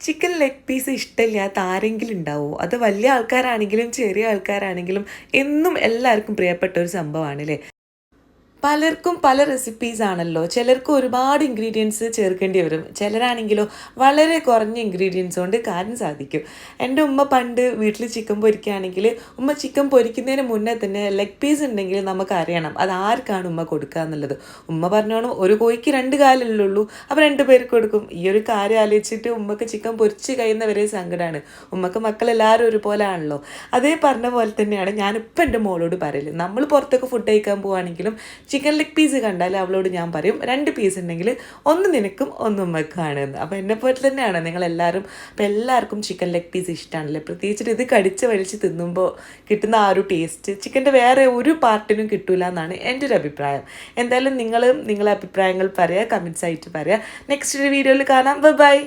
Chicken leg piece ഇഷ്ടമില്ലാത്ത ആരെങ്കിലും ഉണ്ടാവുമോ? അത് വലിയ ആൾക്കാരാണെങ്കിലും ചെറിയ ആൾക്കാരാണെങ്കിലും എന്നും എല്ലാവർക്കും പ്രിയപ്പെട്ട ഒരു സംഭവമാണ് അല്ലേ? പലർക്കും പല റെസിപ്പീസ് ആണല്ലോ. ചിലർക്ക് ഒരുപാട് ഇൻഗ്രീഡിയൻസ് ചേർക്കേണ്ടി വരും. ചിലരാണെങ്കിലോ വളരെ കുറഞ്ഞ ഇൻഗ്രീഡിയൻസ് കൊണ്ട് കാര്യം സാധിക്കും. എൻ്റെ ഉമ്മ പണ്ട് വീട്ടിൽ ചിക്കൻ പൊരിക്കുകയാണെങ്കിൽ ഉമ്മ ചിക്കൻ പൊരിക്കുന്നതിന് മുന്നേ തന്നെ ലെഗ് പീസ് ഉണ്ടെങ്കിൽ നമുക്കറിയണം അത് ആർക്കാണ് ഉമ്മ കൊടുക്കുക എന്നുള്ളത്. ഉമ്മ പറഞ്ഞോണം ഒരു കോഴിക്ക് 2 കാലല്ലേ ഉള്ളൂ, അപ്പോൾ 2 പേർക്ക് കൊടുക്കും. ഈ ഒരു കാര്യം ആലോചിച്ചിട്ട് ഉമ്മക്ക് ചിക്കൻ പൊരിച്ച് കഴിയുന്നവരെ സങ്കടമാണ്. ഉമ്മക്ക് മക്കളെല്ലാവരും ഒരുപോലെ ആണല്ലോ. അതേ പറഞ്ഞ പോലെ തന്നെയാണ് ഞാനിപ്പോൾ എൻ്റെ മോളോട് പറയല്. നമ്മൾ പുറത്തൊക്കെ ഫുഡ് കഴിക്കാൻ പോവുകയാണെങ്കിലും ചിക്കൻ ലെഗ് പീസ് കണ്ടാൽ അവളോട് ഞാൻ പറയും 2 പീസ് ഉണ്ടെങ്കിൽ ഒന്ന് നിനക്കും ഒന്ന് ഉമ്മക്കാണ് എന്ന്. അപ്പോൾ എന്നെപ്പോലെ തന്നെയാണ് നിങ്ങളെല്ലാവരും. അപ്പോൾ എല്ലാവർക്കും ചിക്കൻ ലെഗ് പീസ് ഇഷ്ടമാണല്ലേ, പ്രത്യേകിച്ചിട്ട് ഇത് കടിച്ച് വലിച്ച് തിന്നുമ്പോൾ കിട്ടുന്ന ആ ഒരു ടേസ്റ്റ് ചിക്കൻ്റെ വേറെ ഒരു പാർട്ടിനും കിട്ടില്ല എന്നാണ് എൻ്റെ ഒരു അഭിപ്രായം. എന്തായാലും നിങ്ങളും നിങ്ങളെ അഭിപ്രായങ്ങൾ പറയുക, കമൻസ് ആയിട്ട് പറയുക. നെക്സ്റ്റ് ഒരു വീഡിയോയിൽ കാണാം. ബൈ.